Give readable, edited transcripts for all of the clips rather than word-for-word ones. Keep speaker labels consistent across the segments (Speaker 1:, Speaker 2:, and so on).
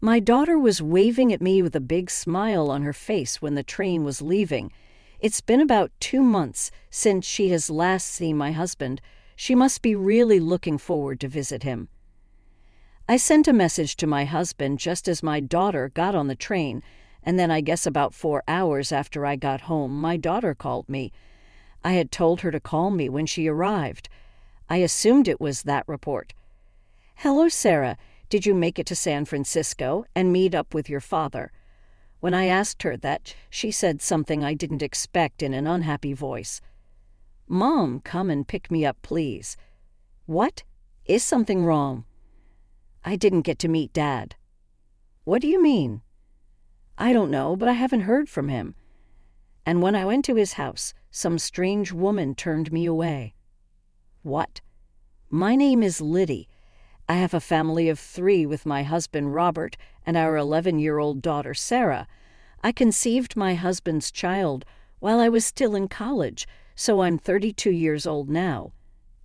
Speaker 1: My daughter was waving at me with a big smile on her face when the train was leaving. It's been about 2 months since she has last seen my husband. She must be really looking forward to visit him. I sent a message to my husband just as my daughter got on the train, and then I guess about 4 hours after I got home, my daughter called me. I had told her to call me when she arrived. I assumed it was that report. "Hello, Sarah. Did you make it to San Francisco and meet up with your father?" When I asked her that, she said something I didn't expect in an unhappy voice. "Mom, come and pick me up, please." "What? Is something wrong?" "I didn't get to meet Dad." "What do you mean?" "I don't know, but I haven't heard from him. And when I went to his house, some strange woman turned me away." "What?" "My name is Liddy. I have a family of 3 with my husband Robert and our 11-year-old daughter Sarah. I conceived my husband's child while I was still in college, so I'm 32 years old now.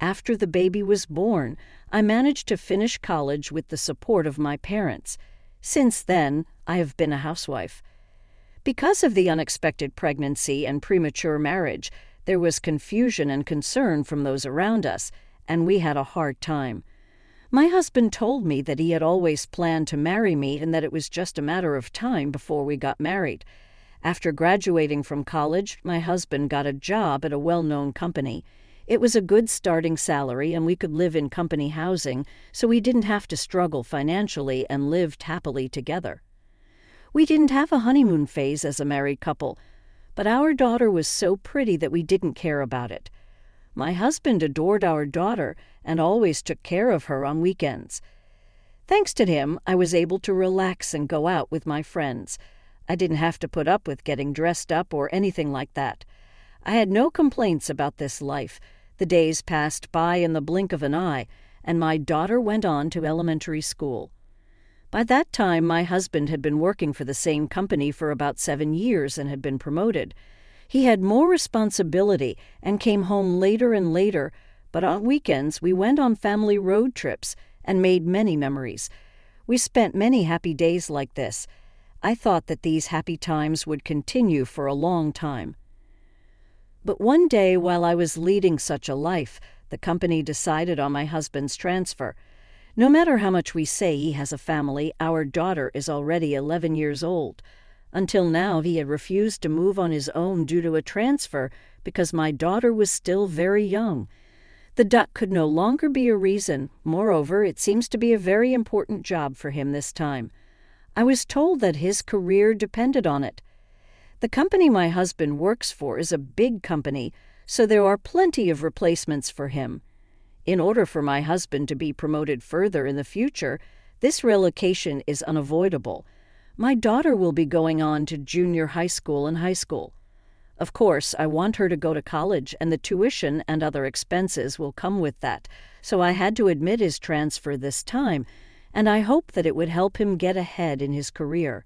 Speaker 1: After the baby was born, I managed to finish college with the support of my parents. Since then, I have been a housewife. Because of the unexpected pregnancy and premature marriage, there was confusion and concern from those around us, and we had a hard time. My husband told me that he had always planned to marry me and that it was just a matter of time before we got married. After graduating from college, my husband got a job at a well-known company. It was a good starting salary and we could live in company housing, so we didn't have to struggle financially and lived happily together. We didn't have a honeymoon phase as a married couple, but our daughter was so pretty that we didn't care about it. My husband adored our daughter and always took care of her on weekends. Thanks to him, I was able to relax and go out with my friends. I didn't have to put up with getting dressed up or anything like that. I had no complaints about this life. The days passed by in the blink of an eye, and my daughter went on to elementary school. By that time, my husband had been working for the same company for about 7 years and had been promoted. He had more responsibility and came home later and later, but on weekends we went on family road trips and made many memories. We spent many happy days like this. I thought that these happy times would continue for a long time. But one day, while I was leading such a life, the company decided on my husband's transfer. No matter how much we say he has a family, our daughter is already 11 years old. Until now, he had refused to move on his own due to a transfer because my daughter was still very young. The duck could no longer be a reason. Moreover, it seems to be a very important job for him this time. I was told that his career depended on it. The company my husband works for is a big company, so there are plenty of replacements for him. In order for my husband to be promoted further in the future, this relocation is unavoidable. My daughter will be going on to junior high school and high school. Of course, I want her to go to college, and the tuition and other expenses will come with that, so I had to admit his transfer this time, and I hope that it would help him get ahead in his career.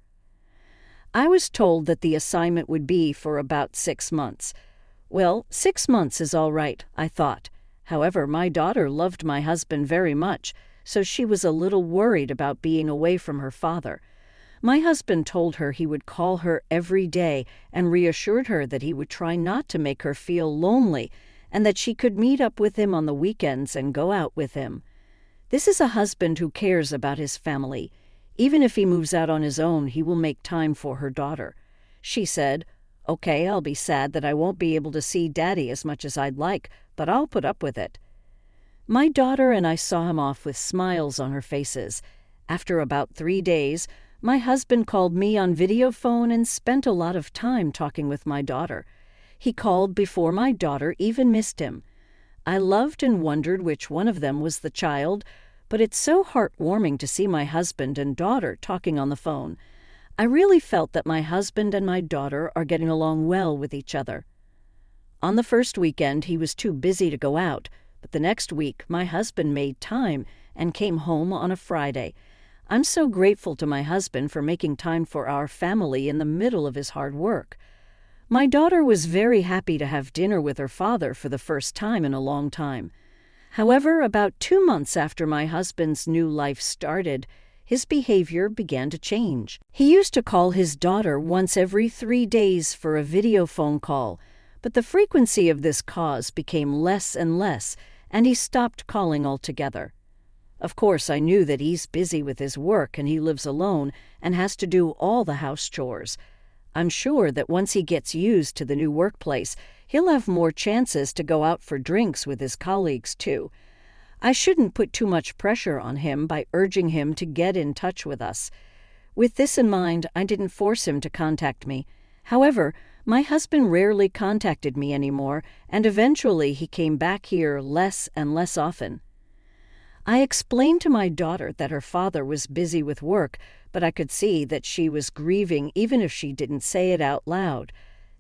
Speaker 1: I was told that the assignment would be for about 6 months. Well, 6 months is all right, I thought. However, my daughter loved my husband very much, so she was a little worried about being away from her father. My husband told her he would call her every day and reassured her that he would try not to make her feel lonely and that she could meet up with him on the weekends and go out with him. This is a husband who cares about his family. Even if he moves out on his own, he will make time for her daughter. She said, "Okay, I'll be sad that I won't be able to see Daddy as much as I'd like, but I'll put up with it." My daughter and I saw him off with smiles on her faces. After about 3 days, my husband called me on video phone and spent a lot of time talking with my daughter. He called before my daughter even missed him. I loved and wondered which one of them was the child, but it's so heartwarming to see my husband and daughter talking on the phone. I really felt that my husband and my daughter are getting along well with each other. On the first weekend, he was too busy to go out, but the next week, my husband made time and came home on a Friday. I'm so grateful to my husband for making time for our family in the middle of his hard work. My daughter was very happy to have dinner with her father for the first time in a long time. However, about 2 months after my husband's new life started, his behavior began to change. He used to call his daughter once every 3 days for a video phone call, but the frequency of this cause became less and less, and he stopped calling altogether. Of course, I knew that he's busy with his work and he lives alone and has to do all the house chores. I'm sure that once he gets used to the new workplace, he'll have more chances to go out for drinks with his colleagues, too. I shouldn't put too much pressure on him by urging him to get in touch with us. With this in mind, I didn't force him to contact me. However, my husband rarely contacted me anymore, and eventually he came back here less and less often. I explained to my daughter that her father was busy with work, but I could see that she was grieving even if she didn't say it out loud.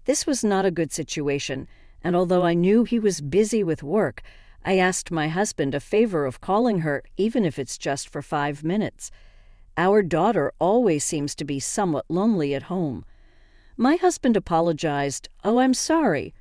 Speaker 1: This was not a good situation, and although I knew he was busy with work, I asked my husband a favor of calling her, even if it's just for 5 minutes. Our daughter always seems to be somewhat lonely at home. My husband apologized. "Oh, I'm sorry."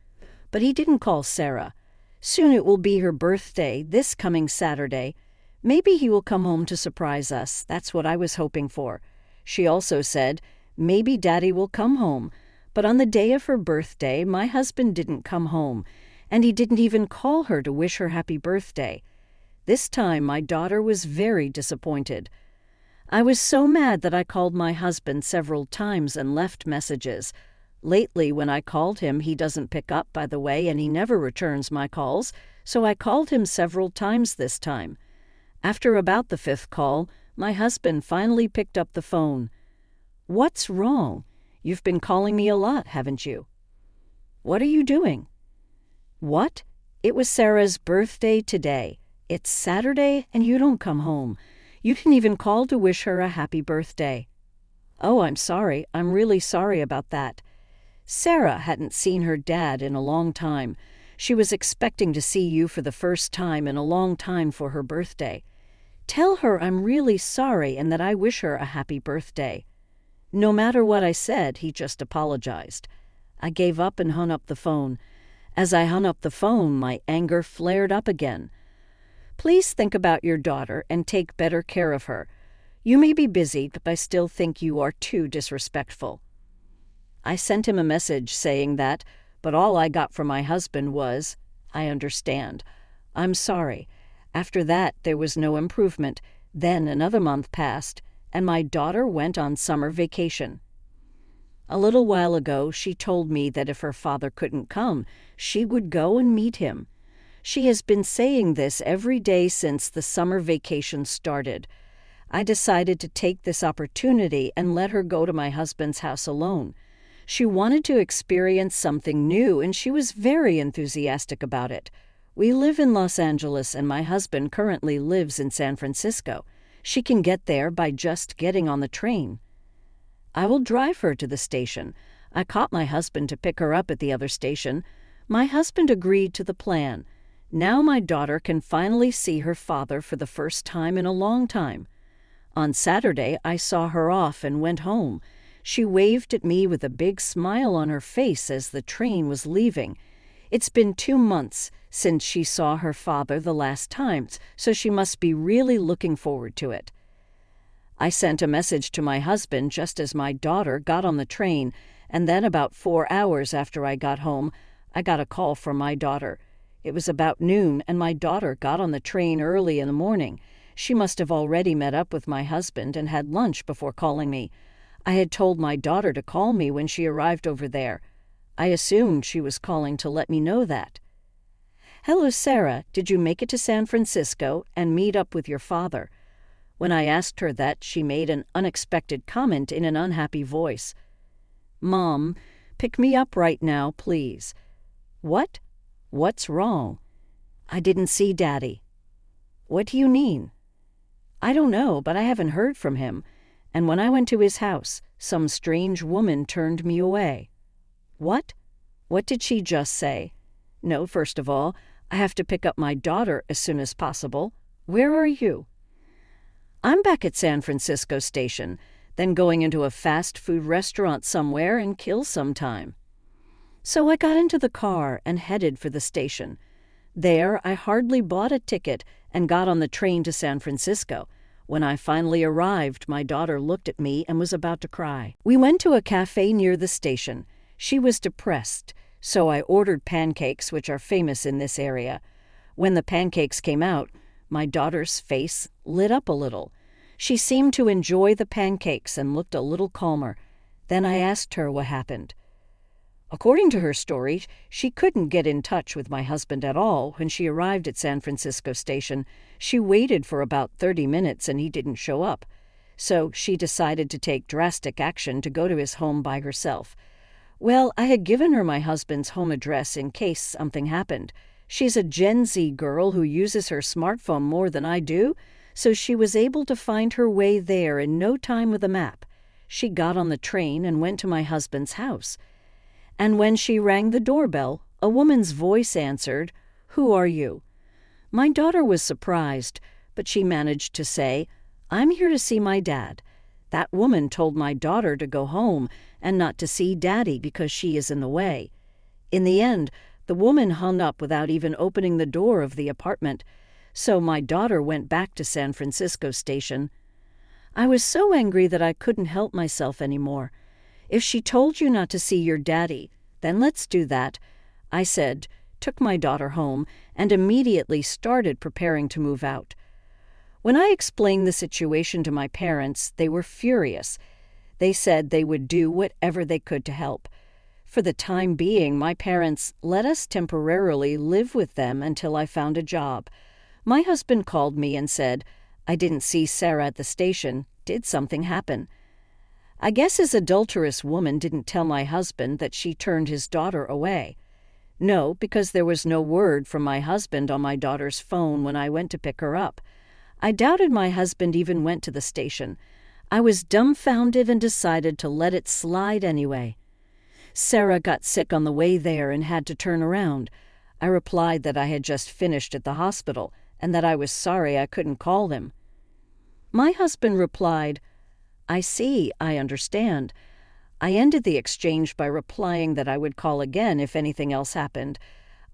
Speaker 1: But he didn't call Sarah. Soon it will be her birthday, this coming Saturday. Maybe he will come home to surprise us. That's what I was hoping for. She also said, maybe Daddy will come home. But on the day of her birthday, my husband didn't come home, and he didn't even call her to wish her happy birthday. This time, my daughter was very disappointed. I was so mad that I called my husband several times and left messages. Lately, when I called him, he doesn't pick up, by the way, and he never returns my calls, so I called him several times this time. After about the 5th call, my husband finally picked up the phone. "What's wrong? You've been calling me a lot, haven't you?" "What are you doing?" "What? It was Sarah's birthday today. It's Saturday and you don't come home. You didn't even call to wish her a happy birthday." "Oh, I'm sorry. I'm really sorry about that." Sarah hadn't seen her dad in a long time. She was expecting to see you for the first time in a long time for her birthday. "Tell her I'm really sorry and that I wish her a happy birthday." No matter what I said, he just apologized. I gave up and hung up the phone. As I hung up the phone, my anger flared up again. "Please think about your daughter and take better care of her. You may be busy, but I still think you are too disrespectful." I sent him a message saying that, but all I got from my husband was, "I understand. I'm sorry." After that, there was no improvement. Then another month passed, and my daughter went on summer vacation. A little while ago, she told me that if her father couldn't come, she would go and meet him. She has been saying this every day since the summer vacation started. I decided to take this opportunity and let her go to my husband's house alone. She wanted to experience something new, and she was very enthusiastic about it. We live in Los Angeles, and my husband currently lives in San Francisco. She can get there by just getting on the train. I will drive her to the station. I caught my husband to pick her up at the other station. My husband agreed to the plan. Now my daughter can finally see her father for the first time in a long time. On Saturday, I saw her off and went home. She waved at me with a big smile on her face as the train was leaving. It's been 2 months since she saw her father the last time, so she must be really looking forward to it. I sent a message to my husband just as my daughter got on the train, and then about 4 hours after I got home, I got a call from my daughter. It was about noon, and my daughter got on the train early in the morning. She must have already met up with my husband and had lunch before calling me. I had told my daughter to call me when she arrived over there. I assumed she was calling to let me know that. "Hello, Sarah. Did you make it to San Francisco and meet up with your father?" When I asked her that, she made an unexpected comment in an unhappy voice. "Mom, pick me up right now, please." "What? What's wrong?" "I didn't see Daddy." "What do you mean?" "I don't know, but I haven't heard from him. And when I went to his house, some strange woman turned me away." "What? What did she just say?" "No, first of all, I have to pick up my daughter as soon as possible. Where are you?" "I'm back at San Francisco Station, then going into a fast food restaurant somewhere and kill some time." So I got into the car and headed for the station. There, I hardly bought a ticket and got on the train to San Francisco. When I finally arrived, my daughter looked at me and was about to cry. We went to a cafe near the station. She was depressed, so I ordered pancakes, which are famous in this area. When the pancakes came out, my daughter's face lit up a little. She seemed to enjoy the pancakes and looked a little calmer. Then I asked her what happened. According to her story, she couldn't get in touch with my husband at all when she arrived at San Francisco Station. She waited for about 30 minutes and he didn't show up. So she decided to take drastic action to go to his home by herself. Well, I had given her my husband's home address in case something happened. She's a Gen Z girl who uses her smartphone more than I do, so she was able to find her way there in no time with a map. She got on the train and went to my husband's house. And when she rang the doorbell, a woman's voice answered, "Who are you?" My daughter was surprised, but she managed to say, "I'm here to see my dad." That woman told my daughter to go home and not to see Daddy because she is in the way. In the end, the woman hung up without even opening the door of the apartment, so my daughter went back to San Francisco Station. I was so angry that I couldn't help myself anymore. "If she told you not to see your daddy, then let's do that," I said, took my daughter home, and immediately started preparing to move out. When I explained the situation to my parents, they were furious. They said they would do whatever they could to help. For the time being, my parents let us temporarily live with them until I found a job. My husband called me and said, "I didn't see Sarah at the station. Did something happen?" I guess his adulterous woman didn't tell my husband that she turned his daughter away. No, because there was no word from my husband on my daughter's phone when I went to pick her up. I doubted my husband even went to the station. I was dumbfounded and decided to let it slide anyway. Sarah got sick on the way there and had to turn around. I replied that I had just finished at the hospital and that I was sorry I couldn't call them. My husband replied, "I see, I understand." I ended the exchange by replying that I would call again if anything else happened.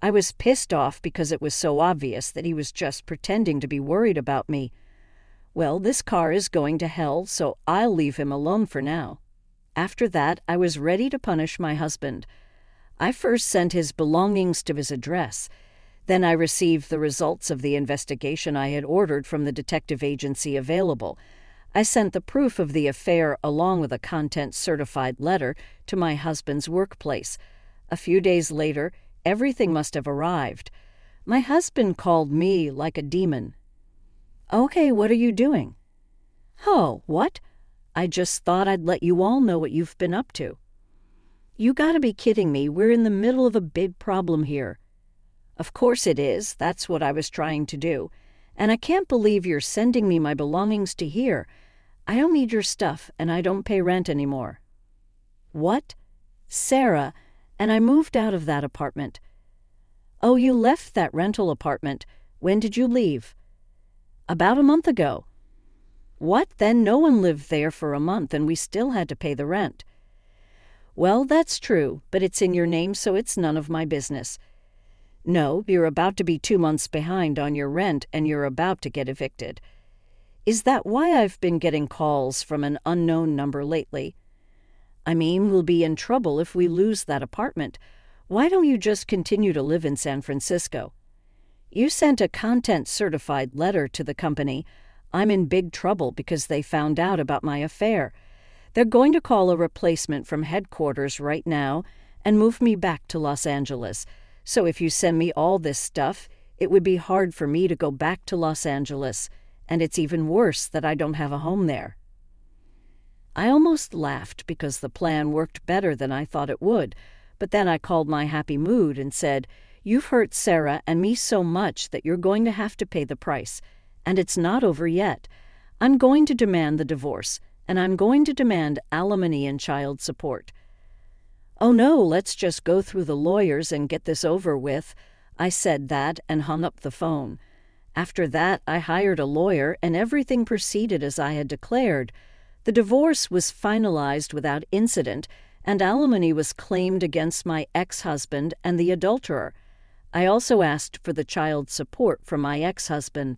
Speaker 1: I was pissed off because it was so obvious that he was just pretending to be worried about me. Well, this car is going to hell, so I'll leave him alone for now. After that, I was ready to punish my husband. I first sent his belongings to his address. Then I received the results of the investigation I had ordered from the detective agency available. I sent the proof of the affair along with a content-certified letter to my husband's workplace. A few days later, everything must have arrived. My husband called me like a demon. "Okay, what are you doing?" "Oh, what? I just thought I'd let you all know what you've been up to." "You gotta be kidding me. We're in the middle of a big problem here." "Of course it is. That's what I was trying to do. And I can't believe you're sending me my belongings to here. I don't need your stuff, and I don't pay rent anymore." "What?" "Sarah, and I moved out of that apartment." "Oh, you left that rental apartment. When did you leave?" "About a month ago." "What? Then no one lived there for a month, and we still had to pay the rent." "Well, that's true, but it's in your name, so it's none of my business." "No, you're about to be 2 months behind on your rent, and you're about to get evicted." "Is that why I've been getting calls from an unknown number lately?" "I mean, we'll be in trouble if we lose that apartment. Why don't you just continue to live in San Francisco?" "You sent a content-certified letter to the company. I'm in big trouble because they found out about my affair. They're going to call a replacement from headquarters right now and move me back to Los Angeles. So if you send me all this stuff, it would be hard for me to go back to Los Angeles. And it's even worse that I don't have a home there." I almost laughed because the plan worked better than I thought it would, but then I called my happy mood and said, "You've hurt Sarah and me so much that you're going to have to pay the price. And it's not over yet. I'm going to demand the divorce, and I'm going to demand alimony and child support." "Oh no, let's just go through the lawyers and get this over with." I said that and hung up the phone. After that, I hired a lawyer, and everything proceeded as I had declared. The divorce was finalized without incident, and alimony was claimed against my ex-husband and the adulterer. I also asked for the child support from my ex-husband.